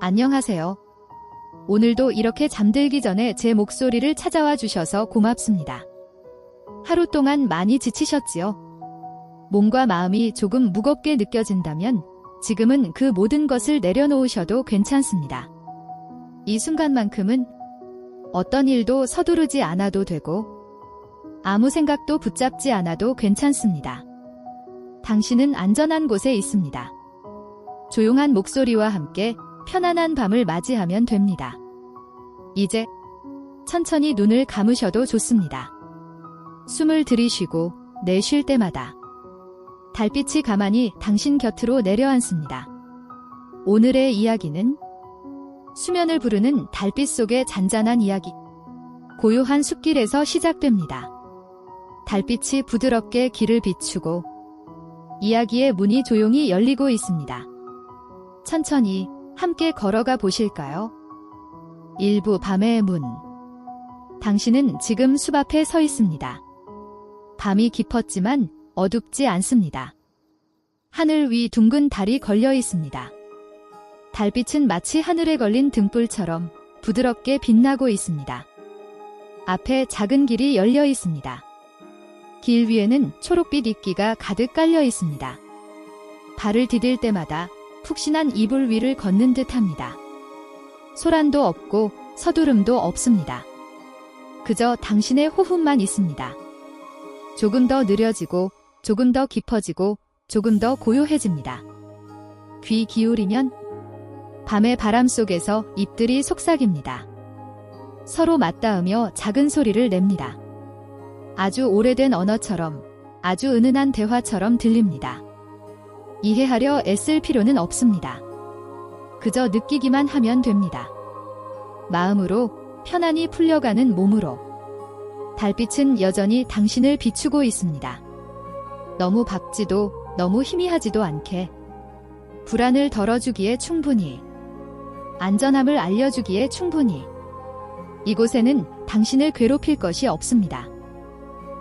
안녕하세요. 오늘도 이렇게 잠들기 전에 제 목소리를 찾아와 주셔서 고맙습니다. 하루 동안 많이 지치셨지요? 몸과 마음이 조금 무겁게 느껴진다면 지금은 그 모든 것을 내려놓으셔도 괜찮습니다. 이 순간만큼은 어떤 일도 서두르지 않아도 되고 아무 생각도 붙잡지 않아도 괜찮습니다. 당신은 안전한 곳에 있습니다. 조용한 목소리와 함께 편안한 밤을 맞이하면 됩니다. 이제 천천히 눈을 감으셔도 좋습니다. 숨을 들이쉬고 내쉴 때마다 달빛이 가만히 당신 곁으로 내려앉습니다. 오늘의 이야기는 수면을 부르는 달빛 속의 잔잔한 이야기. 고요한 숲길에서 시작됩니다. 달빛이 부드럽게 길을 비추고 이야기의 문이 조용히 열리고 있습니다. 천천히 함께 걸어가 보실까요? 일부 밤의 문. 당신은 지금 숲 앞에 서 있습니다. 밤이 깊었지만 어둡지 않습니다. 하늘 위 둥근 달이 걸려 있습니다. 달빛은 마치 하늘에 걸린 등불처럼 부드럽게 빛나고 있습니다. 앞에 작은 길이 열려 있습니다. 길 위에는 초록빛 이끼가 가득 깔려 있습니다. 발을 디딜 때마다 푹신한 이불 위를 걷는 듯합니다. 소란도 없고 서두름도 없습니다. 그저 당신의 호흡만 있습니다. 조금 더 느려지고 조금 더 깊어지고 조금 더 고요해집니다. 귀 기울이면 밤의 바람 속에서 잎들이 속삭입니다. 서로 맞닿으며 작은 소리를 냅니다. 아주 오래된 언어처럼, 아주 은은한 대화처럼 들립니다. 이해하려 애쓸 필요는 없습니다. 그저 느끼기만 하면 됩니다. 마음으로 편안히 풀려가는 몸으로. 달빛은 여전히 당신을 비추고 있습니다. 너무 밝지도 너무 희미하지도 않게. 불안을 덜어주기에 충분히. 안전함을 알려주기에 충분히. 이곳에는 당신을 괴롭힐 것이 없습니다.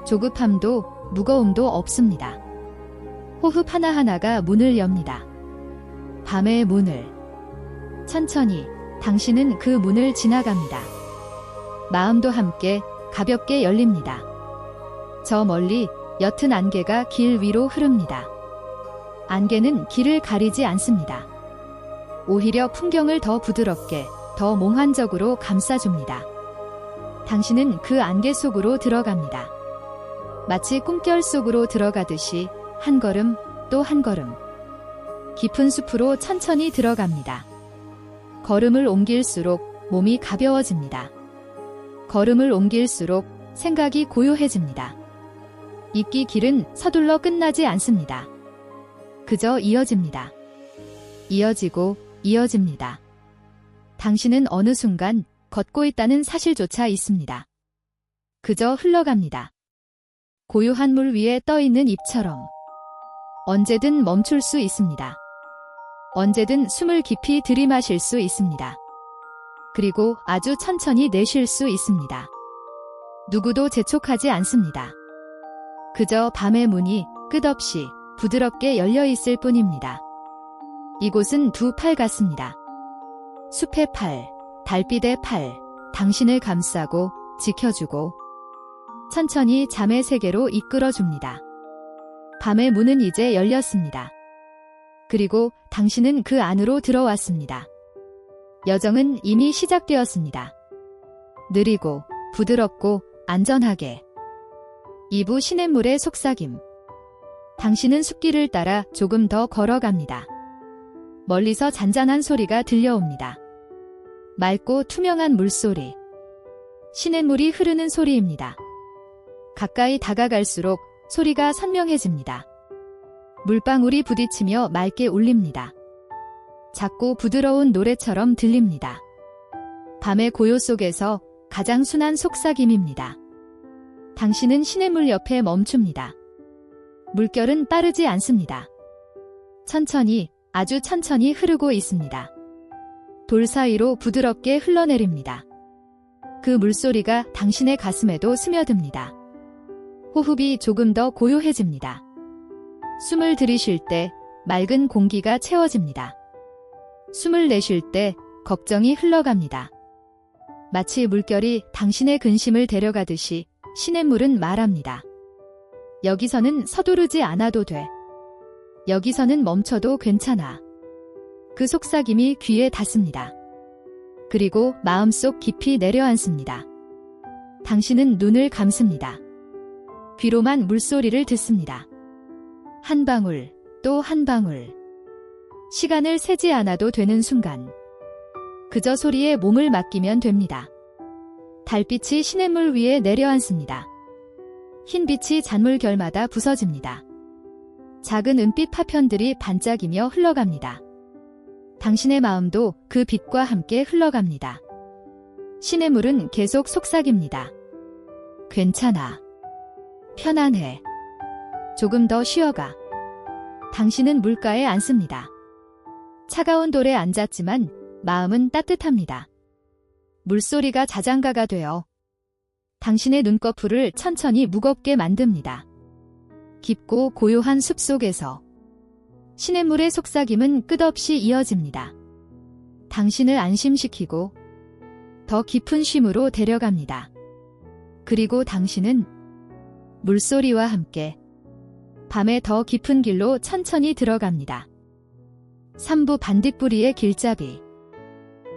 조급함도 무거움도 없습니다. 호흡 하나하나가 문을 엽니다. 밤의 문을. 천천히 당신은 그 문을 지나갑니다. 마음도 함께 가볍게 열립니다. 저 멀리 옅은 안개가 길 위로 흐릅니다. 안개는 길을 가리지 않습니다. 오히려 풍경을 더 부드럽게, 더 몽환적으로 감싸줍니다. 당신은 그 안개 속으로 들어갑니다. 마치 꿈결 속으로 들어가듯이 한 걸음 또 한 걸음. 깊은 숲으로 천천히 들어갑니다. 걸음을 옮길수록 몸이 가벼워집니다. 걸음을 옮길수록 생각이 고요해집니다. 잎기 길은 서둘러 끝나지 않습니다. 그저 이어집니다. 이어지고 이어집니다. 당신은 어느 순간 걷고 있다는 사실조차 있습니다. 그저 흘러갑니다. 고요한 물 위에 떠있는 잎처럼. 언제든 멈출 수 있습니다. 언제든 숨을 깊이 들이마실 수 있습니다. 그리고 아주 천천히 내쉴 수 있습니다. 누구도 재촉하지 않습니다. 그저 밤의 문이 끝없이 부드럽게 열려 있을 뿐입니다. 이곳은 두 팔 같습니다. 숲의 팔, 달빛의 팔, 당신을 감싸고 지켜주고 천천히 잠의 세계로 이끌어줍니다. 밤의 문은 이제 열렸습니다. 그리고 당신은 그 안으로 들어왔습니다. 여정은 이미 시작되었습니다. 느리고 부드럽고 안전하게. 2부 시냇물의 속삭임. 당신은 숲길을 따라 조금 더 걸어갑니다. 멀리서 잔잔한 소리가 들려옵니다. 맑고 투명한 물소리. 시냇물이 흐르는 소리입니다. 가까이 다가갈수록 소리가 선명해집니다. 물방울이 부딪히며 맑게 울립니다. 작고 부드러운 노래처럼 들립니다. 밤의 고요 속에서 가장 순한 속삭임입니다. 당신은 시냇물 옆에 멈춥니다. 물결은 빠르지 않습니다. 천천히, 아주 천천히 흐르고 있습니다. 돌 사이로 부드럽게 흘러내립니다. 그 물소리가 당신의 가슴에도 스며듭니다. 호흡이 조금 더 고요해집니다. 숨을 들이쉴 때 맑은 공기가 채워집니다. 숨을 내쉴 때 걱정이 흘러갑니다. 마치 물결이 당신의 근심을 데려가듯이 시냇물은 말합니다. 여기서는 서두르지 않아도 돼. 여기서는 멈춰도 괜찮아. 그 속삭임이 귀에 닿습니다. 그리고 마음속 깊이 내려앉습니다. 당신은 눈을 감습니다. 귀로만 물소리를 듣습니다. 한 방울, 또 한 방울. 시간을 세지 않아도 되는 순간. 그저 소리에 몸을 맡기면 됩니다. 달빛이 시냇물 위에 내려앉습니다. 흰빛이 잔물결마다 부서집니다. 작은 은빛 파편들이 반짝이며 흘러갑니다. 당신의 마음도 그 빛과 함께 흘러갑니다. 시냇물은 계속 속삭입니다. 괜찮아. 편안해. 조금 더 쉬어가. 당신은 물가에 앉습니다. 차가운 돌에 앉았지만 마음은 따뜻합니다. 물소리가 자장가가 되어 당신의 눈꺼풀을 천천히 무겁게 만듭니다. 깊고 고요한 숲속에서 시냇물의 속삭임은 끝없이 이어집니다. 당신을 안심시키고 더 깊은 쉼으로 데려갑니다. 그리고 당신은 물소리와 함께 밤의 더 깊은 길로 천천히 들어갑니다. 삼부 반딧불이의 길잡이.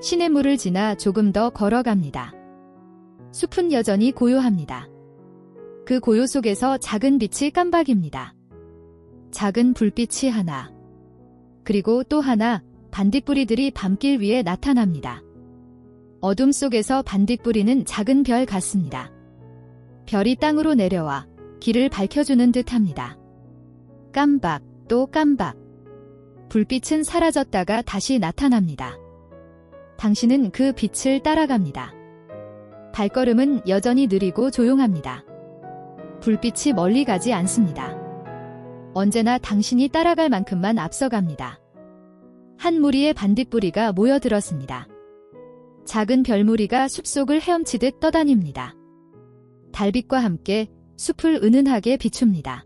시냇물을 지나 조금 더 걸어갑니다. 숲은 여전히 고요합니다. 그 고요 속에서 작은 빛이 깜박입니다. 작은 불빛이 하나, 그리고 또 하나 반딧불이들이 밤길 위에 나타납니다. 어둠 속에서 반딧불이는 작은 별 같습니다. 별이 땅으로 내려와 길을 밝혀주는 듯합니다. 깜박, 또 깜박. 불빛은 사라졌다가 다시 나타납니다. 당신은 그 빛을 따라갑니다. 발걸음은 여전히 느리고 조용합니다. 불빛이 멀리 가지 않습니다. 언제나 당신이 따라갈 만큼만 앞서갑니다. 한 무리의 반딧불이가 모여들었습니다. 작은 별무리가 숲속을 헤엄치듯 떠다닙니다. 달빛과 함께 숲을 은은하게 비춥니다.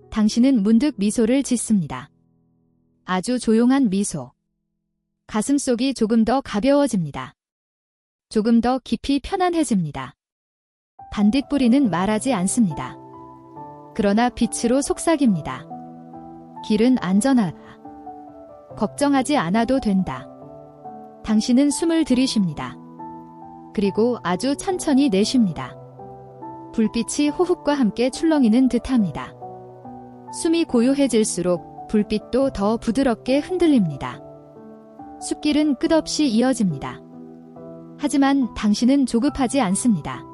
당신은 문득 미소를 짓습니다. 아주 조용한 미소. 가슴속이 조금 더 가벼워집니다. 조금 더 깊이 편안해집니다. 반딧불이는 말하지 않습니다. 그러나 빛으로 속삭입니다. 길은 안전하다. 걱정하지 않아도 된다. 당신은 숨을 들이쉽니다. 그리고 아주 천천히 내쉽니다. 불빛이 호흡과 함께 출렁이는 듯합니다. 숨이 고요해질수록 불빛도 더 부드럽게 흔들립니다. 숲길은 끝없이 이어집니다. 하지만 당신은 조급하지 않습니다.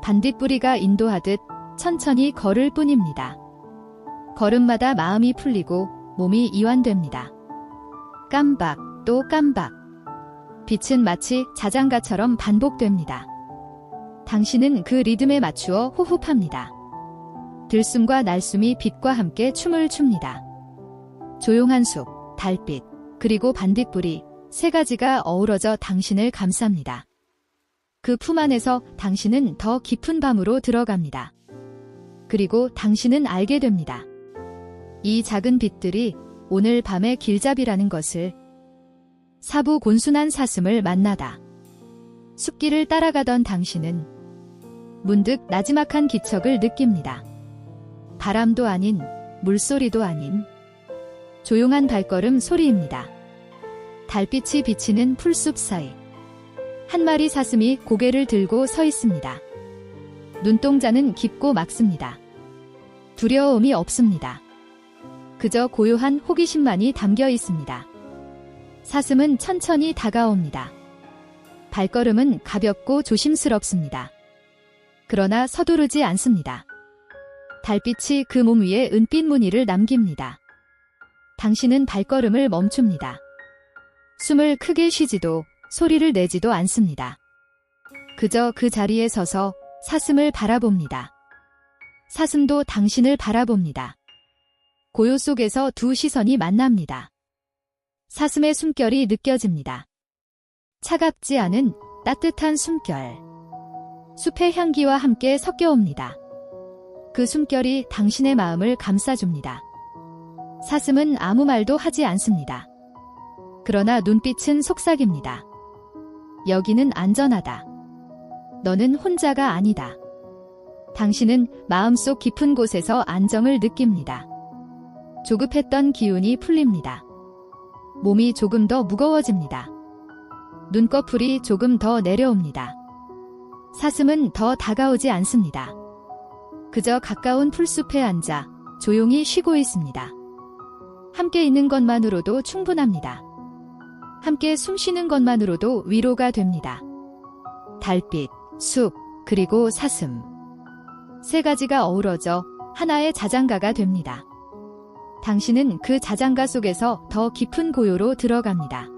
반딧불이가 인도하듯 천천히 걸을 뿐입니다. 걸음마다 마음이 풀리고 몸이 이완됩니다. 깜박, 또 깜박. 빛은 마치 자장가처럼 반복됩니다. 당신은 그 리듬에 맞추어 호흡합니다. 들숨과 날숨이 빛과 함께 춤을 춥니다. 조용한 숲, 달빛, 그리고 반딧불이 세 가지가 어우러져 당신을 감쌉니다. 그 품 안에서 당신은 더 깊은 밤으로 들어갑니다. 그리고 당신은 알게 됩니다. 이 작은 빛들이 오늘 밤의 길잡이라는 것을. 사부 곤순한 사슴을 만나다. 숲길을 따라가던 당신은 문득 나지막한 기척을 느낍니다. 바람도 아닌, 물소리도 아닌 조용한 발걸음 소리입니다. 달빛이 비치는 풀숲 사이 한 마리 사슴이 고개를 들고 서 있습니다. 눈동자는 깊고 맑습니다. 두려움이 없습니다. 그저 고요한 호기심만이 담겨 있습니다. 사슴은 천천히 다가옵니다. 발걸음은 가볍고 조심스럽습니다. 그러나 서두르지 않습니다. 달빛이 그 몸 위에 은빛 무늬를 남깁니다. 당신은 발걸음을 멈춥니다. 숨을 크게 쉬지도 소리를 내지도 않습니다. 그저 그 자리에 서서 사슴을 바라봅니다. 사슴도 당신을 바라봅니다. 고요 속에서 두 시선이 만납니다. 사슴의 숨결이 느껴집니다. 차갑지 않은 따뜻한 숨결. 숲의 향기와 함께 섞여옵니다. 그 숨결이 당신의 마음을 감싸줍니다. 사슴은 아무 말도 하지 않습니다. 그러나 눈빛은 속삭입니다. 여기는 안전하다. 너는 혼자가 아니다. 당신은 마음속 깊은 곳에서 안정을 느낍니다. 조급했던 기운이 풀립니다. 몸이 조금 더 무거워집니다. 눈꺼풀이 조금 더 내려옵니다. 사슴은 더 다가오지 않습니다. 그저 가까운 풀숲에 앉아 조용히 쉬고 있습니다. 함께 있는 것만으로도 충분합니다. 함께 숨 쉬는 것만으로도 위로가 됩니다. 달빛, 숲, 그리고 사슴. 세 가지가 어우러져 하나의 자장가가 됩니다. 당신은 그 자장가 속에서 더 깊은 고요로 들어갑니다.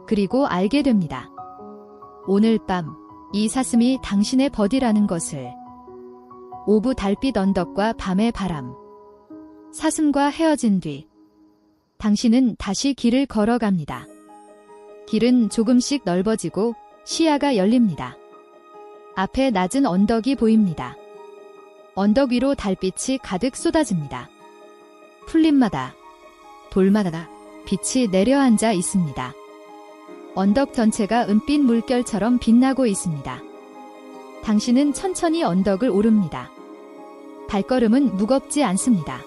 그리고 알게 됩니다. 오늘 밤, 이 사슴이 당신의 버디라는 것을. 오브 달빛 언덕과 밤의 바람. 사슴과 헤어진 뒤, 당신은 다시 길을 걸어갑니다. 길은 조금씩 넓어지고 시야가 열립니다. 앞에 낮은 언덕이 보입니다. 언덕 위로 달빛이 가득 쏟아집니다. 풀잎마다, 돌마다 빛이 내려앉아 있습니다. 언덕 전체가 은빛 물결처럼 빛나고 있습니다. 당신은 천천히 언덕을 오릅니다. 발걸음은 무겁지 않습니다.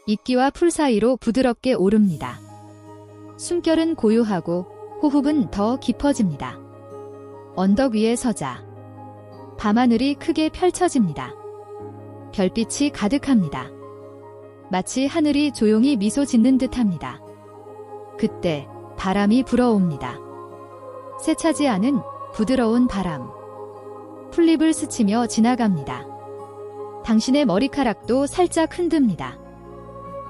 이끼와 풀 사이로 부드럽게 오릅니다. 숨결은 고요하고 호흡은 더 깊어집니다. 언덕 위에 서자 밤하늘이 크게 펼쳐집니다. 별빛이 가득합니다. 마치 하늘이 조용히 미소 짓는 듯합니다. 그때 바람이 불어옵니다. 세차지 않은 부드러운 바람. 풀잎을 스치며 지나갑니다. 당신의 머리카락도 살짝 흔듭니다.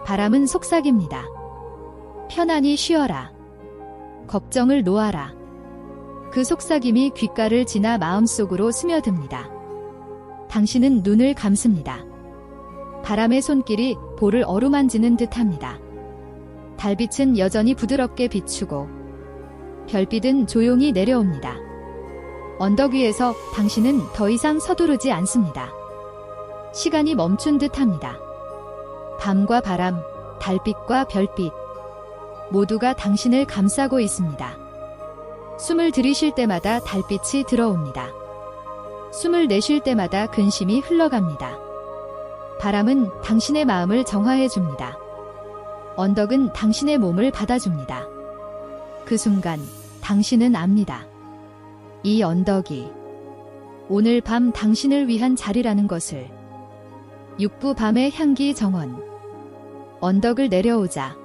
바람은 속삭입니다. 편안히 쉬어라. 걱정을 놓아라. 그 속삭임이 귓가를 지나 마음속으로 스며듭니다. 당신은 눈을 감습니다. 바람의 손길이 볼을 어루만지는 듯합니다. 달빛은 여전히 부드럽게 비추고 별빛은 조용히 내려옵니다. 언덕 위에서 당신은 더 이상 서두르지 않습니다. 시간이 멈춘 듯합니다. 밤과 바람, 달빛과 별빛 모두가 당신을 감싸고 있습니다. 숨을 들이쉴 때마다 달빛이 들어옵니다. 숨을 내쉴 때마다 근심이 흘러갑니다. 바람은 당신의 마음을 정화해 줍니다. 언덕은 당신의 몸을 받아줍니다. 그 순간 당신은 압니다. 이 언덕이 오늘 밤 당신을 위한 자리라는 것을. 육부 밤의 향기 정원. 언덕을 내려오자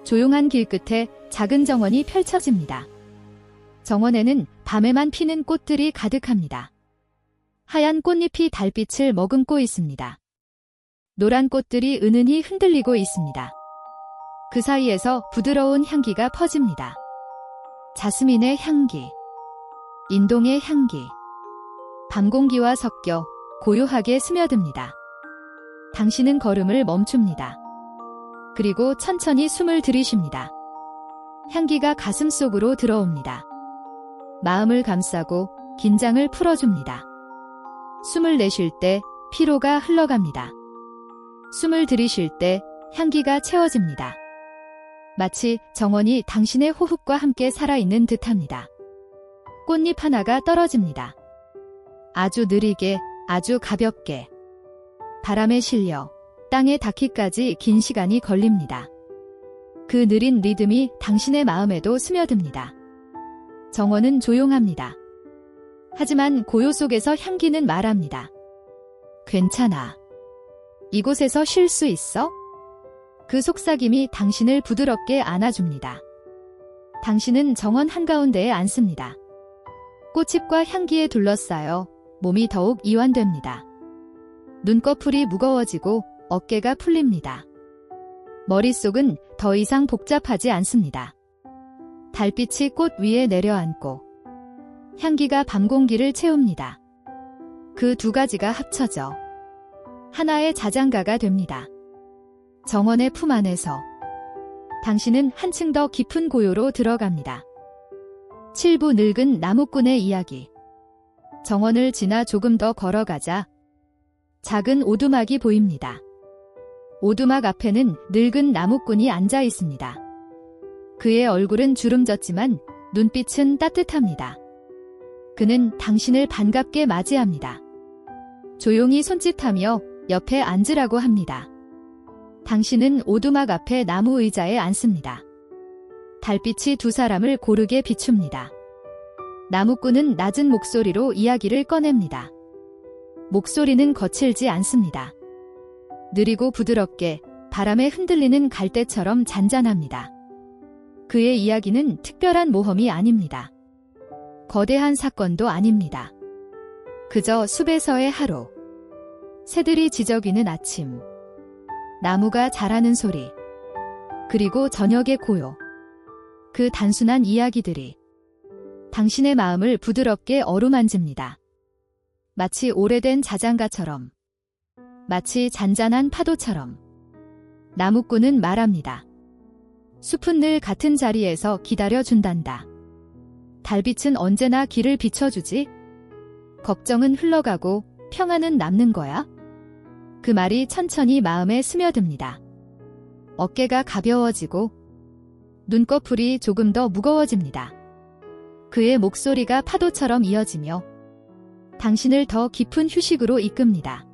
조용한 길 끝에 작은 정원이 펼쳐집니다. 정원에는 밤에만 피는 꽃들이 가득합니다. 하얀 꽃잎이 달빛을 머금고 있습니다. 노란 꽃들이 은은히 흔들리고 있습니다. 그 사이에서 부드러운 향기가 퍼집니다. 자스민의 향기, 인동의 향기, 밤 공기와 섞여 고요하게 스며듭니다. 당신은 걸음을 멈춥니다. 그리고 천천히 숨을 들이쉽니다. 향기가 가슴 속으로 들어옵니다. 마음을 감싸고 긴장을 풀어줍니다. 숨을 내쉴 때 피로가 흘러갑니다. 숨을 들이쉴 때 향기가 채워집니다. 마치 정원이 당신의 호흡과 함께 살아있는 듯합니다. 꽃잎 하나가 떨어집니다. 아주 느리게, 아주 가볍게. 바람에 실려 땅에 닿기까지 긴 시간이 걸립니다. 그 느린 리듬이 당신의 마음에도 스며듭니다. 정원은 조용합니다. 하지만 고요 속에서 향기는 말합니다. 괜찮아. 이곳에서 쉴 수 있어? 그 속삭임이 당신을 부드럽게 안아줍니다. 당신은 정원 한가운데에 앉습니다. 꽃잎과 향기에 둘러싸여 몸이 더욱 이완됩니다. 눈꺼풀이 무거워지고 어깨가 풀립니다. 머릿속은 더 이상 복잡하지 않습니다. 달빛이 꽃 위에 내려앉고 향기가 밤 공기를 채웁니다. 그 두 가지가 합쳐져 하나의 자장가가 됩니다. 정원의 품 안에서 당신은 한층 더 깊은 고요로 들어갑니다. 7부 늙은 나무꾼의 이야기. 정원을 지나 조금 더 걸어가자 작은 오두막이 보입니다. 오두막 앞에는 늙은 나무꾼이 앉아 있습니다. 그의 얼굴은 주름졌지만 눈빛은 따뜻합니다. 그는 당신을 반갑게 맞이합니다. 조용히 손짓하며 옆에 앉으라고 합니다. 당신은 오두막 앞에 나무 의자에 앉습니다. 달빛이 두 사람을 고르게 비춥니다. 나무꾼은 낮은 목소리로 이야기를 꺼냅니다. 목소리는 거칠지 않습니다. 느리고 부드럽게 바람에 흔들리는 갈대처럼 잔잔합니다. 그의 이야기는 특별한 모험이 아닙니다. 거대한 사건도 아닙니다. 그저 숲에서의 하루. 새들이 지저귀는 아침. 나무가 자라는 소리. 그리고 저녁의 고요. 그 단순한 이야기들이 당신의 마음을 부드럽게 어루만집니다. 마치 오래된 자장가처럼. 마치 잔잔한 파도처럼. 나무꾼은 말합니다. 숲은 늘 같은 자리에서 기다려준단다. 달빛은 언제나 길을 비춰주지? 걱정은 흘러가고 평안은 남는 거야? 그 말이 천천히 마음에 스며듭니다. 어깨가 가벼워지고 눈꺼풀이 조금 더 무거워집니다. 그의 목소리가 파도처럼 이어지며 당신을 더 깊은 휴식으로 이끕니다.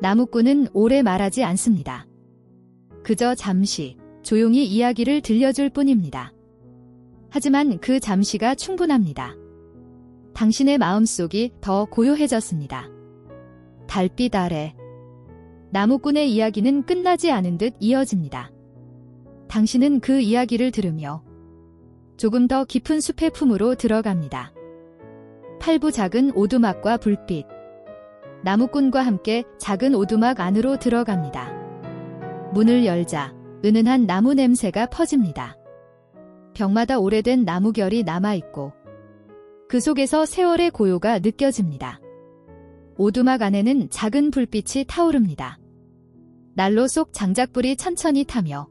나무꾼은 오래 말하지 않습니다. 그저 잠시 조용히 이야기를 들려줄 뿐입니다. 하지만 그 잠시가 충분합니다. 당신의 마음속이 더 고요해졌습니다. 달빛 아래 나무꾼의 이야기는 끝나지 않은 듯 이어집니다. 당신은 그 이야기를 들으며 조금 더 깊은 숲의 품으로 들어갑니다. 팔부 작은 오두막과 불빛. 나무꾼과 함께 작은 오두막 안으로 들어갑니다. 문을 열자 은은한 나무 냄새가 퍼집니다. 벽마다 오래된 나무결이 남아있고 그 속에서 세월의 고요가 느껴집니다. 오두막 안에는 작은 불빛이 타오릅니다. 난로 속 장작불이 천천히 타며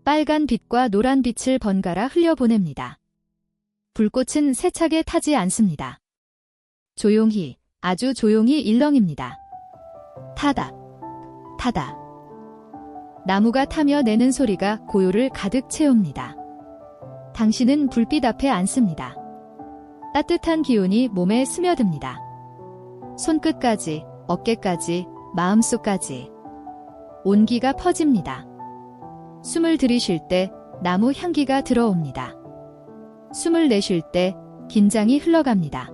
빨간 빛과 노란 빛을 번갈아 흘려보냅니다. 불꽃은 세차게 타지 않습니다. 조용히, 아주 조용히 일렁입니다. 타다, 타다. 나무가 타며 내는 소리가 고요를 가득 채웁니다. 당신은 불빛 앞에 앉습니다. 따뜻한 기운이 몸에 스며듭니다. 손끝까지, 어깨까지, 마음속까지. 온기가 퍼집니다. 숨을 들이쉴 때 나무 향기가 들어옵니다. 숨을 내쉴 때 긴장이 흘러갑니다.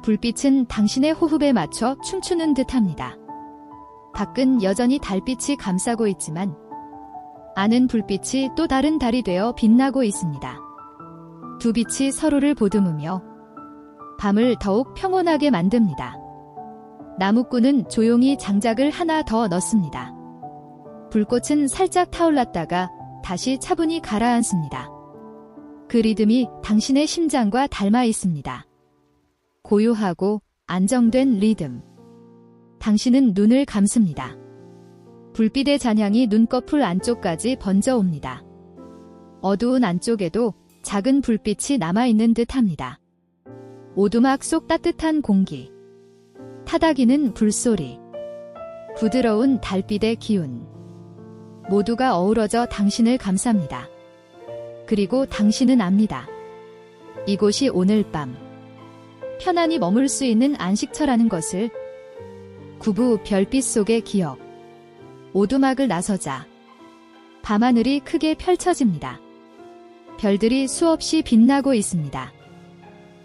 불빛은 당신의 호흡에 맞춰 춤추는 듯합니다. 밖은 여전히 달빛이 감싸고 있지만 안은 불빛이 또 다른 달이 되어 빛나고 있습니다. 두 빛이 서로를 보듬으며 밤을 더욱 평온하게 만듭니다. 나무꾼은 조용히 장작을 하나 더 넣습니다. 불꽃은 살짝 타올랐다가 다시 차분히 가라앉습니다. 그 리듬이 당신의 심장과 닮아 있습니다. 고요하고 안정된 리듬. 당신은 눈을 감습니다. 불빛의 잔향이 눈꺼풀 안쪽까지 번져옵니다. 어두운 안쪽에도 작은 불빛이 남아있는 듯합니다. 오두막 속 따뜻한 공기. 타닥이는 불소리. 부드러운 달빛의 기운. 모두가 어우러져 당신을 감쌉니다. 그리고 당신은 압니다. 이곳이 오늘 밤 편안히 머물 수 있는 안식처라는 것을. 구부 별빛 속의 기억. 오두막을 나서자 밤하늘이 크게 펼쳐집니다. 별들이 수없이 빛나고 있습니다.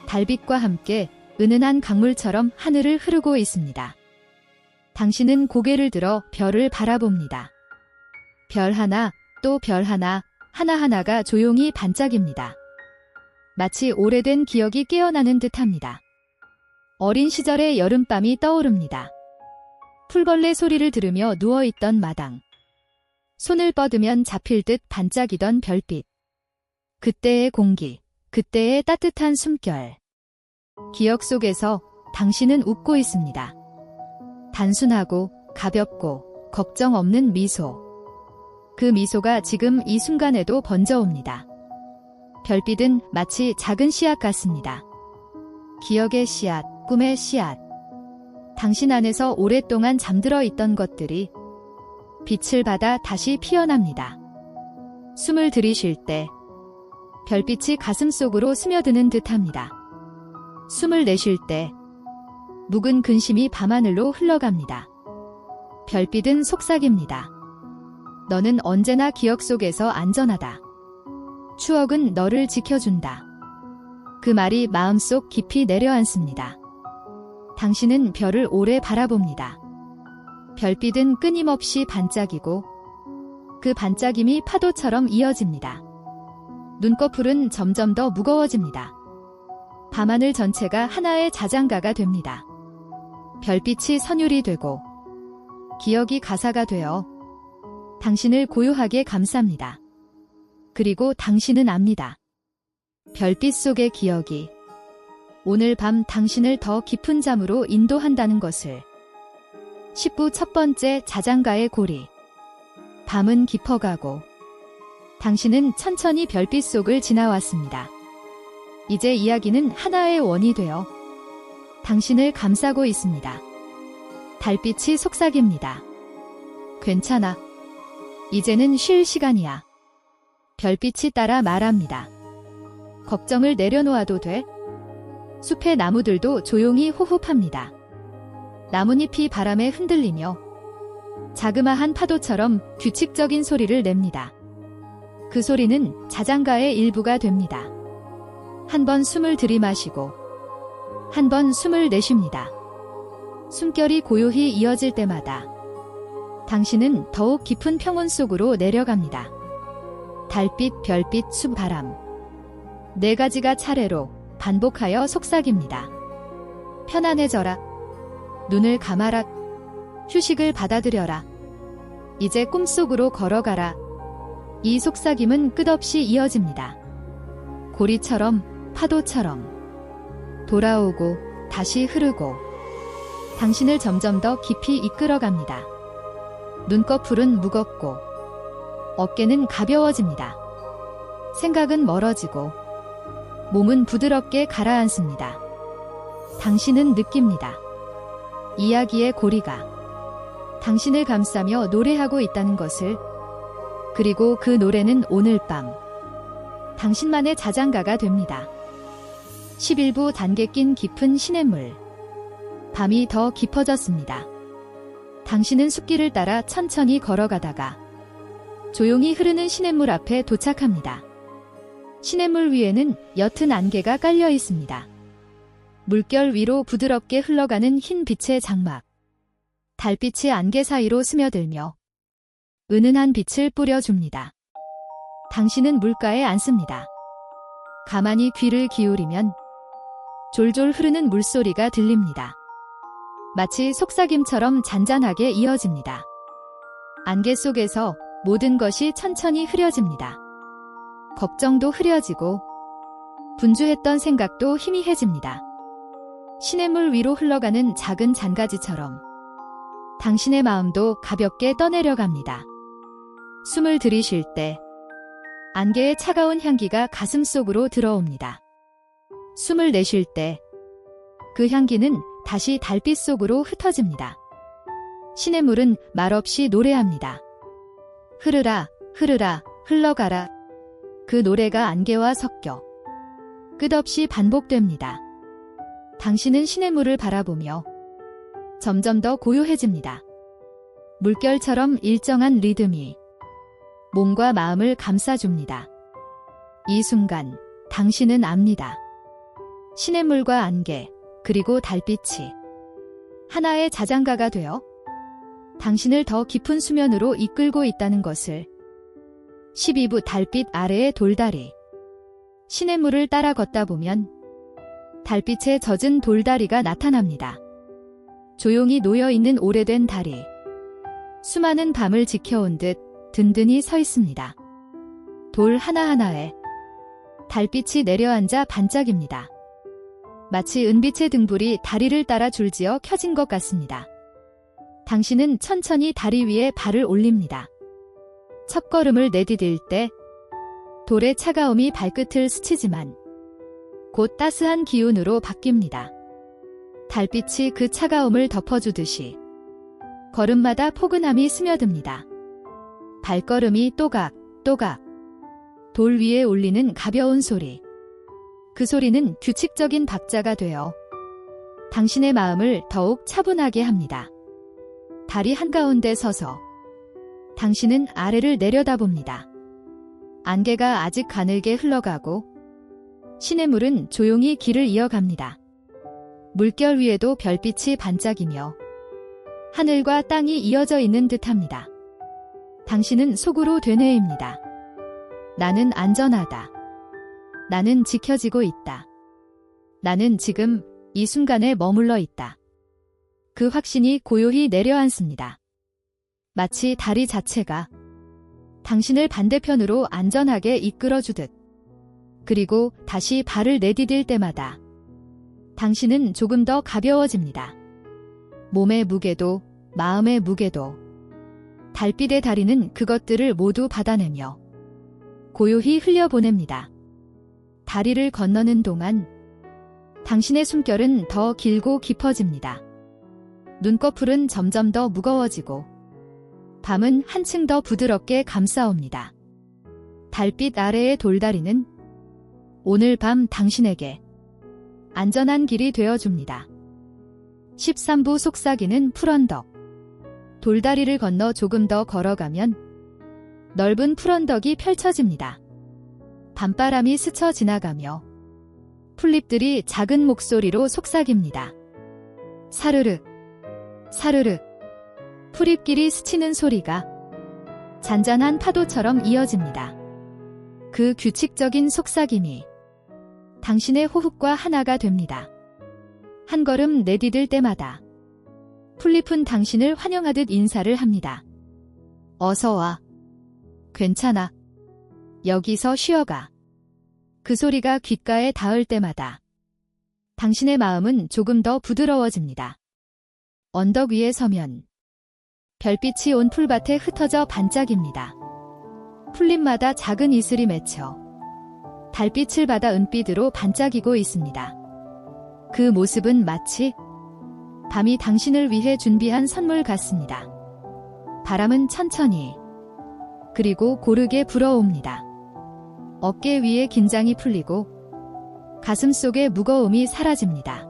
달빛과 함께 은은한 강물처럼 하늘을 흐르고 있습니다. 당신은 고개를 들어 별을 바라봅니다. 별 하나, 또 별 하나, 하나하나가 조용히 반짝입니다. 마치 오래된 기억이 깨어나는 듯합니다. 어린 시절의 여름밤이 떠오릅니다. 풀벌레 소리를 들으며 누워있던 마당. 손을 뻗으면 잡힐 듯 반짝이던 별빛. 그때의 공기, 그때의 따뜻한 숨결. 기억 속에서 당신은 웃고 있습니다. 단순하고 가볍고 걱정 없는 미소. 그 미소가 지금 이 순간에도 번져옵니다. 별빛은 마치 작은 씨앗 같습니다. 기억의 씨앗, 꿈의 씨앗. 당신 안에서 오랫동안 잠들어 있던 것들이 빛을 받아 다시 피어납니다. 숨을 들이쉴 때 별빛이 가슴 속으로 스며드는 듯합니다. 숨을 내쉴 때 묵은 근심이 밤하늘로 흘러갑니다. 별빛은 속삭입니다. 너는 언제나 기억 속에서 안전하다. 추억은 너를 지켜준다. 그 말이 마음속 깊이 내려앉습니다. 당신은 별을 오래 바라봅니다. 별빛은 끊임없이 반짝이고 그 반짝임이 파도처럼 이어집니다. 눈꺼풀은 점점 더 무거워집니다. 밤하늘 전체가 하나의 자장가가 됩니다. 별빛이 선율이 되고 기억이 가사가 되어 당신을 고요하게 감쌉니다. 그리고 당신은 압니다. 별빛 속의 기억이 오늘 밤 당신을 더 깊은 잠으로 인도한다는 것을. 10부 첫 번째 자장가의 고리. 밤은 깊어가고 당신은 천천히 별빛 속을 지나왔습니다. 이제 이야기는 하나의 원이 되어 당신을 감싸고 있습니다. 달빛이 속삭입니다. 괜찮아. 이제는 쉴 시간이야. 별빛이 따라 말합니다. 걱정을 내려놓아도 돼. 숲의 나무들도 조용히 호흡합니다. 나뭇잎이 바람에 흔들리며 자그마한 파도처럼 규칙적인 소리를 냅니다. 그 소리는 자장가의 일부가 됩니다. 한 번 숨을 들이마시고 한 번 숨을 내쉽니다. 숨결이 고요히 이어질 때마다 당신은 더욱 깊은 평온 속으로 내려갑니다. 달빛, 별빛, 숲, 바람. 네 가지가 차례로 반복하여 속삭입니다. 편안해져라. 눈을 감아라. 휴식을 받아들여라. 이제 꿈속으로 걸어가라. 이 속삭임은 끝없이 이어집니다. 고리처럼, 파도처럼 돌아오고 다시 흐르고 당신을 점점 더 깊이 이끌어갑니다. 눈꺼풀은 무겁고 어깨는 가벼워집니다. 생각은 멀어지고 몸은 부드럽게 가라앉습니다. 당신은 느낍니다. 이야기의 고리가 당신을 감싸며 노래하고 있다는 것을. 그리고 그 노래는 오늘 밤 당신만의 자장가가 됩니다. 11부 단계 낀 깊은 시냇물. 밤이 더 깊어졌습니다. 당신은 숲길을 따라 천천히 걸어가다가 조용히 흐르는 시냇물 앞에 도착합니다. 시냇물 위에는 옅은 안개가 깔려 있습니다. 물결 위로 부드럽게 흘러가는 흰 빛의 장막. 달빛이 안개 사이로 스며들며 은은한 빛을 뿌려줍니다. 당신은 물가에 앉습니다. 가만히 귀를 기울이면 졸졸 흐르는 물소리가 들립니다. 마치 속삭임처럼 잔잔하게 이어집니다. 안개 속에서 모든 것이 천천히 흐려집니다. 걱정도 흐려지고 분주했던 생각도 희미해집니다. 시냇물 위로 흘러가는 작은 잔가지처럼 당신의 마음도 가볍게 떠내려갑니다. 숨을 들이쉴 때 안개의 차가운 향기가 가슴 속으로 들어옵니다. 숨을 내쉴 때 그 향기는 다시 달빛 속으로 흩어집니다. 시냇물은 말없이 노래합니다. 흐르라, 흐르라, 흘러가라. 그 노래가 안개와 섞여 끝없이 반복됩니다. 당신은 시냇물을 바라보며 점점 더 고요해집니다. 물결처럼 일정한 리듬이 몸과 마음을 감싸줍니다. 이 순간 당신은 압니다. 시냇물과 안개, 그리고 달빛이 하나의 자장가가 되어 당신을 더 깊은 수면으로 이끌고 있다는 것을. 12부 달빛 아래의 돌다리. 시냇물을 따라 걷다 보면 달빛에 젖은 돌다리가 나타납니다. 조용히 놓여있는 오래된 다리. 수많은 밤을 지켜온 듯 든든히 서 있습니다. 돌 하나하나에 달빛이 내려앉아 반짝입니다. 마치 은빛의 등불이 다리를 따라 줄지어 켜진 것 같습니다. 당신은 천천히 다리 위에 발을 올립니다. 첫걸음을 내디딜 때 돌의 차가움이 발끝을 스치지만 곧 따스한 기운으로 바뀝니다. 달빛이 그 차가움을 덮어주듯이 걸음마다 포근함이 스며듭니다. 발걸음이 또각 또각 돌 위에 울리는 가벼운 소리. 그 소리는 규칙적인 박자가 되어 당신의 마음을 더욱 차분하게 합니다. 다리 한가운데 서서 당신은 아래를 내려다봅니다. 안개가 아직 가늘게 흘러가고 시냇물은 조용히 길을 이어갑니다. 물결 위에도 별빛이 반짝이며 하늘과 땅이 이어져 있는 듯합니다. 당신은 속으로 되뇌입니다. 나는 안전하다. 나는 지켜지고 있다. 나는 지금 이 순간에 머물러 있다. 그 확신이 고요히 내려앉습니다. 마치 다리 자체가 당신을 반대편으로 안전하게 이끌어주듯. 그리고 다시 발을 내디딜 때마다 당신은 조금 더 가벼워집니다. 몸의 무게도 마음의 무게도 달빛의 다리는 그것들을 모두 받아내며 고요히 흘려보냅니다. 다리를 건너는 동안 당신의 숨결은 더 길고 깊어집니다. 눈꺼풀은 점점 더 무거워지고 밤은 한층 더 부드럽게 감싸옵니다. 달빛 아래의 돌다리는 오늘 밤 당신에게 안전한 길이 되어줍니다. 13부 속삭이는 푸른덕. 돌다리를 건너 조금 더 걸어가면 넓은 푸른덕이 펼쳐집니다. 밤바람이 스쳐 지나가며 풀잎들이 작은 목소리로 속삭입니다. 사르르, 사르르. 풀잎길이 스치는 소리가 잔잔한 파도처럼 이어집니다. 그 규칙적인 속삭임이 당신의 호흡과 하나가 됩니다. 한 걸음 내디딜 때마다 풀잎은 당신을 환영하듯 인사를 합니다. 어서 와. 괜찮아. 여기서 쉬어가. 그 소리가 귓가에 닿을 때마다 당신의 마음은 조금 더 부드러워집니다. 언덕 위에 서면 별빛이 온 풀밭에 흩어져 반짝입니다. 풀잎마다 작은 이슬이 맺혀 달빛을 받아 은빛으로 반짝이고 있습니다. 그 모습은 마치 밤이 당신을 위해 준비한 선물 같습니다. 바람은 천천히 그리고 고르게 불어옵니다. 어깨 위에 긴장이 풀리고 가슴 속의 무거움이 사라집니다.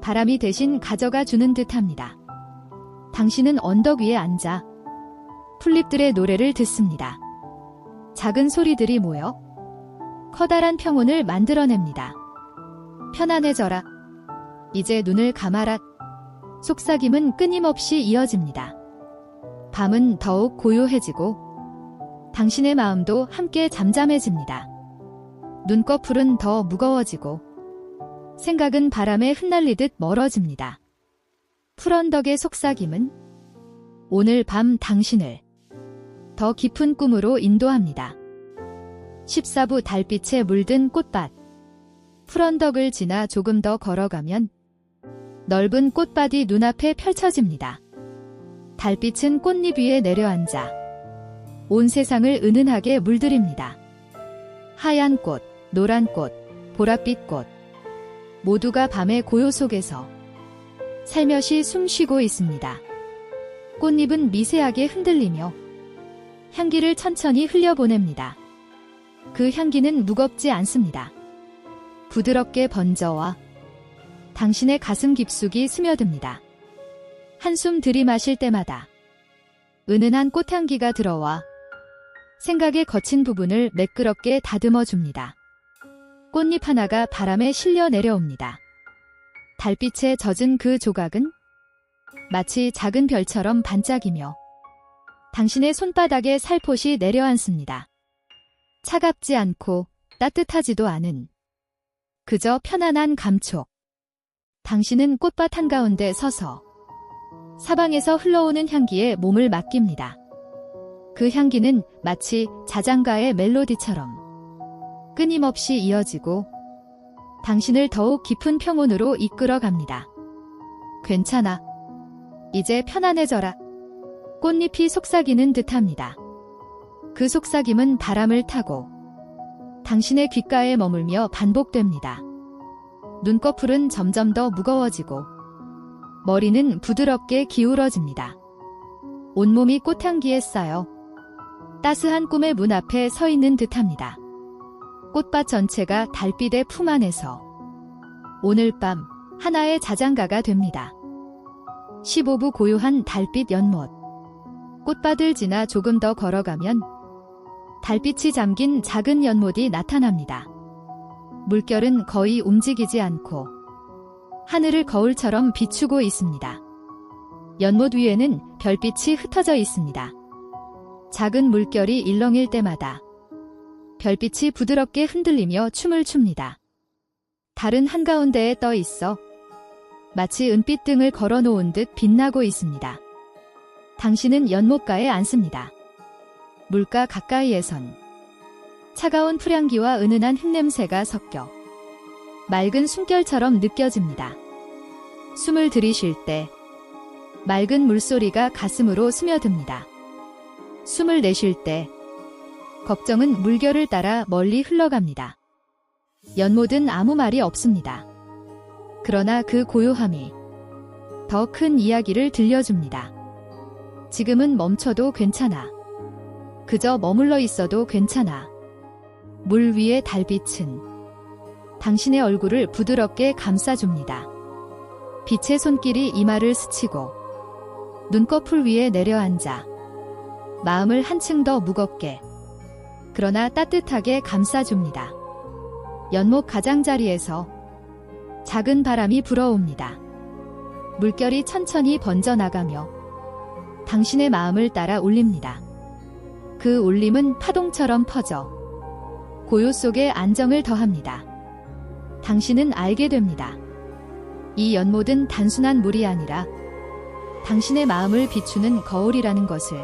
바람이 대신 가져가 주는 듯합니다. 당신은 언덕 위에 앉아 풀잎들의 노래를 듣습니다. 작은 소리들이 모여 커다란 평온을 만들어냅니다. 편안해져라. 이제 눈을 감아라. 속삭임은 끊임없이 이어집니다. 밤은 더욱 고요해지고 당신의 마음도 함께 잠잠해집니다. 눈꺼풀은 더 무거워지고 생각은 바람에 흩날리듯 멀어집니다. 푸른덕의 속삭임은 오늘 밤 당신을 더 깊은 꿈으로 인도합니다. 14부 달빛에 물든 꽃밭. 푸른덕을 지나 조금 더 걸어가면 넓은 꽃밭이 눈앞에 펼쳐집니다. 달빛은 꽃잎 위에 내려앉아 온 세상을 은은하게 물들입니다. 하얀 꽃, 노란 꽃, 보랏빛 꽃 모두가 밤의 고요 속에서 살며시 숨쉬고 있습니다. 꽃잎은 미세하게 흔들리며 향기를 천천히 흘려보냅니다. 그 향기는 무겁지 않습니다. 부드럽게 번져와 당신의 가슴 깊숙이 스며듭니다. 한숨 들이마실 때마다 은은한 꽃향기가 들어와 생각의 거친 부분을 매끄럽게 다듬어 줍니다. 꽃잎 하나가 바람에 실려 내려옵니다. 달빛에 젖은 그 조각은 마치 작은 별처럼 반짝이며 당신의 손바닥에 살포시 내려앉습니다. 차갑지 않고 따뜻하지도 않은 그저 편안한 감촉. 당신은 꽃밭 한가운데 서서 사방에서 흘러오는 향기에 몸을 맡깁니다. 그 향기는 마치 자장가의 멜로디처럼 끊임없이 이어지고 당신을 더욱 깊은 평온으로 이끌어갑니다. 괜찮아. 이제 편안해져라. 꽃잎이 속삭이는 듯합니다. 그 속삭임은 바람을 타고 당신의 귓가에 머물며 반복됩니다. 눈꺼풀은 점점 더 무거워지고 머리는 부드럽게 기울어집니다. 온몸이 꽃향기에 쌓여 따스한 꿈의 문 앞에 서 있는 듯합니다. 꽃밭 전체가 달빛의 품 안에서 오늘 밤 하나의 자장가가 됩니다. 15부 고요한 달빛 연못. 꽃밭을 지나 조금 더 걸어가면 달빛이 잠긴 작은 연못이 나타납니다. 물결은 거의 움직이지 않고 하늘을 거울처럼 비추고 있습니다. 연못 위에는 별빛이 흩어져 있습니다. 작은 물결이 일렁일 때마다 별빛이 부드럽게 흔들리며 춤을 춥니다. 달은 한가운데에 떠 있어 마치 은빛 등을 걸어놓은 듯 빛나고 있습니다. 당신은 연못가에 앉습니다. 물가 가까이에선 차가운 풀향기와 은은한 흙냄새가 섞여 맑은 숨결처럼 느껴집니다. 숨을 들이쉴 때 맑은 물소리가 가슴으로 스며듭니다. 숨을 내쉴 때 걱정은 물결을 따라 멀리 흘러갑니다. 연못은 아무 말이 없습니다. 그러나 그 고요함이 더 큰 이야기를 들려줍니다. 지금은 멈춰도 괜찮아. 그저 머물러 있어도 괜찮아. 물 위의 달빛은 당신의 얼굴을 부드럽게 감싸줍니다. 빛의 손길이 이마를 스치고 눈꺼풀 위에 내려앉아 마음을 한층 더 무겁게 그러나 따뜻하게 감싸줍니다. 연못 가장자리에서 작은 바람이 불어옵니다. 물결이 천천히 번져나가며 당신의 마음을 따라 울립니다. 그 울림은 파동처럼 퍼져 고요 속에 안정을 더합니다. 당신은 알게 됩니다. 이 연못은 단순한 물이 아니라 당신의 마음을 비추는 거울이라는 것을.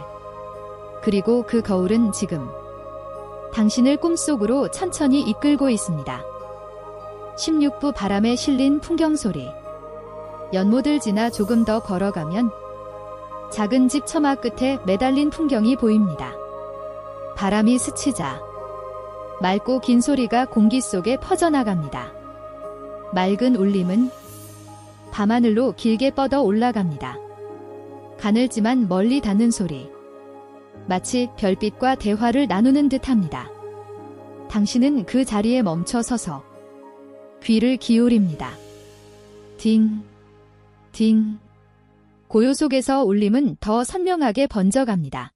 그리고 그 거울은 지금 당신을 꿈속으로 천천히 이끌고 있습니다. 16부 바람에 실린 풍경소리. 연못을 지나 조금 더 걸어가면 작은 집 처마 끝에 매달린 풍경이 보입니다. 바람이 스치자 맑고 긴 소리가 공기 속에 퍼져나갑니다. 맑은 울림은 밤하늘로 길게 뻗어 올라갑니다. 가늘지만 멀리 닿는 소리. 마치 별빛과 대화를 나누는 듯합니다. 당신은 그 자리에 멈춰 서서 귀를 기울입니다. 딩, 딩. 고요 속에서 울림은 더 선명하게 번져갑니다.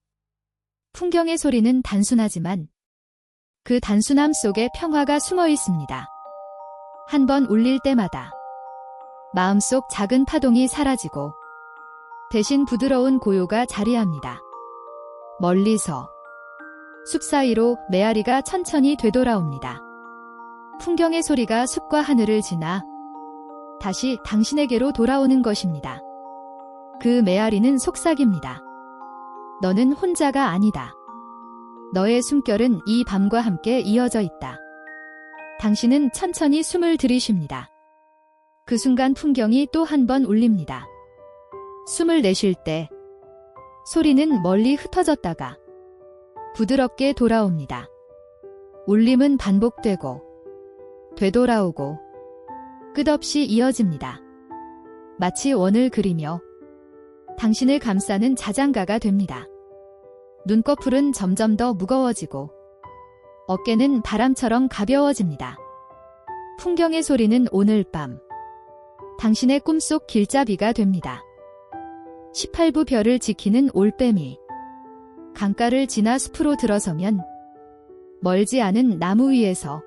풍경의 소리는 단순하지만 그 단순함 속에 평화가 숨어 있습니다. 한 번 울릴 때마다 마음속 작은 파동이 사라지고 대신 부드러운 고요가 자리합니다. 멀리서 숲 사이로 메아리가 천천히 되돌아옵니다. 풍경의 소리가 숲과 하늘을 지나 다시 당신에게로 돌아오는 것입니다. 그 메아리는 속삭입니다. 너는 혼자가 아니다. 너의 숨결은 이 밤과 함께 이어져 있다. 당신은 천천히 숨을 들이쉽니다. 그 순간 풍경이 또 한 번 울립니다. 숨을 내쉴 때 소리는 멀리 흩어졌다가 부드럽게 돌아옵니다. 울림은 반복되고 되돌아오고 끝없이 이어집니다. 마치 원을 그리며 당신을 감싸는 자장가가 됩니다. 눈꺼풀은 점점 더 무거워지고 어깨는 바람처럼 가벼워집니다. 풍경의 소리는 오늘 밤 당신의 꿈속 길잡이가 됩니다. 18부 별을 지키는 올빼미. 강가를 지나 숲으로 들어서면 멀지 않은 나무 위에서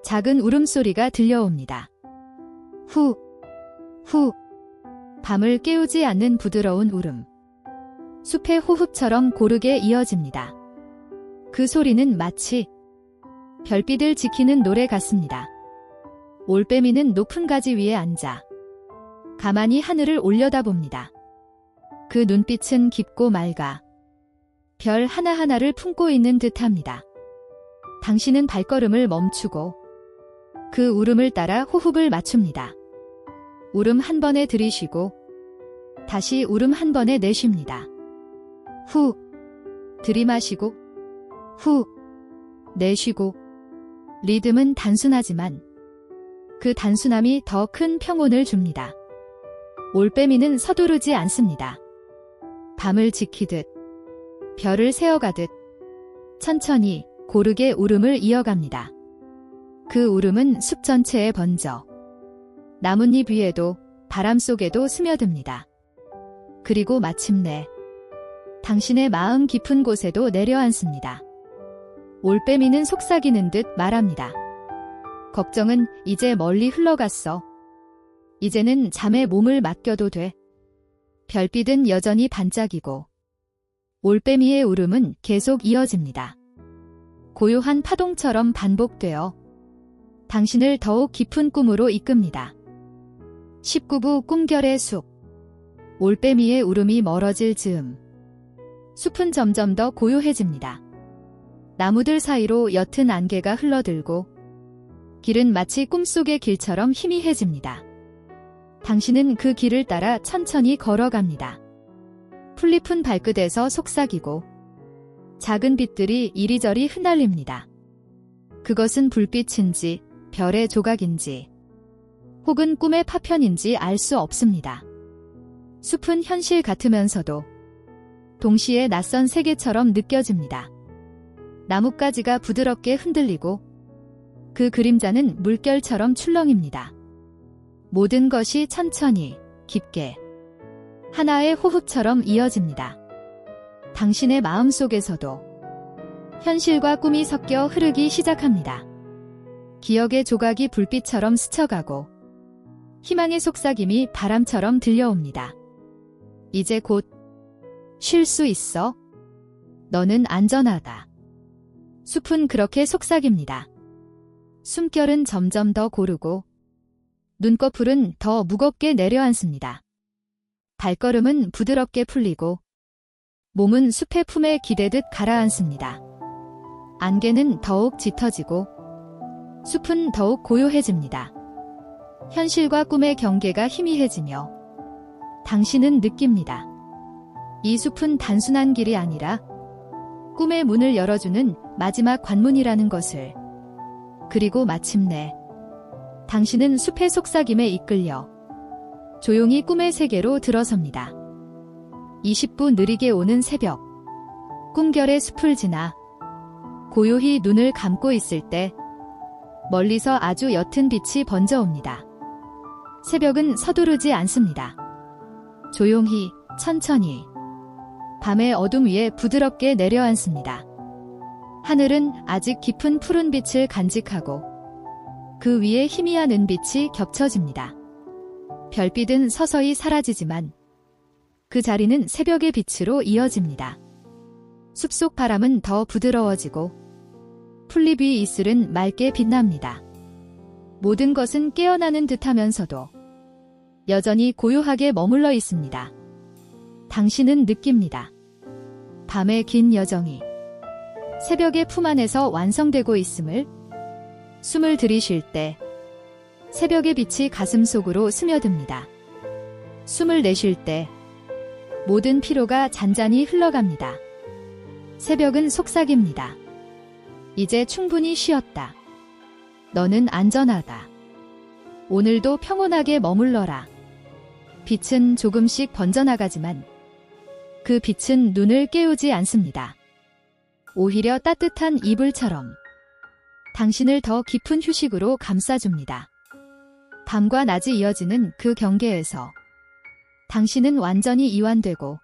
작은 울음소리가 들려옵니다. 후, 후. 밤을 깨우지 않는 부드러운 울음. 숲의 호흡처럼 고르게 이어집니다. 그 소리는 마치 별빛을 지키는 노래 같습니다. 올빼미는 높은 가지 위에 앉아 가만히 하늘을 올려다봅니다. 그 눈빛은 깊고 맑아 별 하나하나를 품고 있는 듯합니다. 당신은 발걸음을 멈추고 그 울음을 따라 호흡을 맞춥니다. 울음 한 번에 들이쉬고 다시 울음 한 번에 내쉽니다. 후, 들이마시고 후, 내쉬고. 리듬은 단순하지만 그 단순함이 더 큰 평온을 줍니다. 올빼미는 서두르지 않습니다. 밤을 지키듯 별을 세어가듯 천천히 고르게 울음을 이어갑니다. 그 울음은 숲 전체에 번져 나뭇잎 위에도 바람 속에도 스며듭니다. 그리고 마침내 당신의 마음 깊은 곳에도 내려앉습니다. 올빼미는 속삭이는 듯 말합니다. 걱정은 이제 멀리 흘러갔어. 이제는 잠에 몸을 맡겨도 돼. 별빛은 여전히 반짝이고 올빼미의 울음은 계속 이어집니다. 고요한 파동처럼 반복되어 당신을 더욱 깊은 꿈으로 이끕니다. 19부 꿈결의 숲. 올빼미의 울음이 멀어질 즈음 숲은 점점 더 고요해집니다. 나무들 사이로 옅은 안개가 흘러들고 길은 마치 꿈속의 길처럼 희미해집니다. 당신은 그 길을 따라 천천히 걸어갑니다. 풀잎은 발끝에서 속삭이고 작은 빛들이 이리저리 흩날립니다. 그것은 불빛인지 별의 조각인지 혹은 꿈의 파편인지 알 수 없습니다. 숲은 현실 같으면서도 동시에 낯선 세계처럼 느껴집니다. 나뭇가지가 부드럽게 흔들리고 그 그림자는 물결처럼 출렁입니다. 모든 것이 천천히, 깊게, 하나의 호흡처럼 이어집니다. 당신의 마음속에서도 현실과 꿈이 섞여 흐르기 시작합니다. 기억의 조각이 불빛처럼 스쳐가고 희망의 속삭임이 바람처럼 들려옵니다. 이제 곧 쉴 수 있어. 너는 안전하다. 숲은 그렇게 속삭입니다. 숨결은 점점 더 고르고 눈꺼풀은 더 무겁게 내려앉습니다. 발걸음은 부드럽게 풀리고 몸은 숲의 품에 기대듯 가라앉습니다. 안개는 더욱 짙어지고 숲은 더욱 고요해집니다. 현실과 꿈의 경계가 희미해지며 당신은 느낍니다. 이 숲은 단순한 길이 아니라 꿈의 문을 열어주는 마지막 관문이라는 것을. 그리고 마침내 당신은 숲의 속삭임에 이끌려 조용히 꿈의 세계로 들어섭니다. 20분 느리게 오는 새벽. 꿈결의 숲을 지나 고요히 눈을 감고 있을 때 멀리서 아주 옅은 빛이 번져옵니다. 새벽은 서두르지 않습니다. 조용히, 천천히 밤의 어둠 위에 부드럽게 내려앉습니다. 하늘은 아직 깊은 푸른 빛을 간직하고 그 위에 희미한 은빛이 겹쳐집니다. 별빛은 서서히 사라지지만 그 자리는 새벽의 빛으로 이어집니다. 숲속 바람은 더 부드러워지고 풀잎 위 이슬은 맑게 빛납니다. 모든 것은 깨어나는 듯하면서도 여전히 고요하게 머물러 있습니다. 당신은 느낍니다. 밤의 긴 여정이 새벽의 품 안에서 완성되고 있음을. 숨을 들이쉴 때 새벽의 빛이 가슴 속으로 스며듭니다. 숨을 내쉴 때 모든 피로가 잔잔히 흘러갑니다. 새벽은 속삭입니다. 이제 충분히 쉬었다. 너는 안전하다. 오늘도 평온하게 머물러라. 빛은 조금씩 번져나가지만 그 빛은 눈을 깨우지 않습니다. 오히려 따뜻한 이불처럼 당신을 더 깊은 휴식으로 감싸줍니다. 밤과 낮이 이어지는 그 경계에서 당신은 완전히 이완되고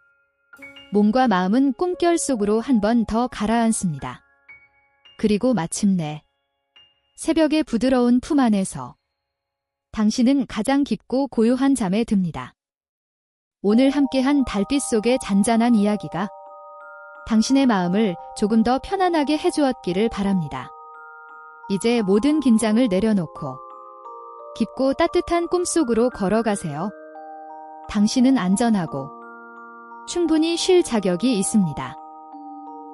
몸과 마음은 꿈결 속으로 한 번 더 가라앉습니다. 그리고 마침내 새벽의 부드러운 품 안에서 당신은 가장 깊고 고요한 잠에 듭니다. 오늘 함께한 달빛 속의 잔잔한 이야기가 당신의 마음을 조금 더 편안하게 해주었기를 바랍니다. 이제 모든 긴장을 내려놓고 깊고 따뜻한 꿈속으로 걸어가세요. 당신은 안전하고 충분히 쉴 자격이 있습니다.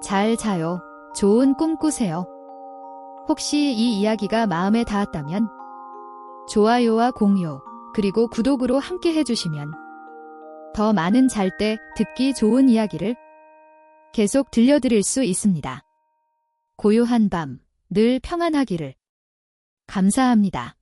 잘 자요. 좋은 꿈 꾸세요. 혹시 이 이야기가 마음에 닿았다면 좋아요와 공유, 그리고 구독으로 함께 해주시면 더 많은 잘 때 듣기 좋은 이야기를 계속 들려드릴 수 있습니다. 고요한 밤, 늘 평안하기를. 감사합니다.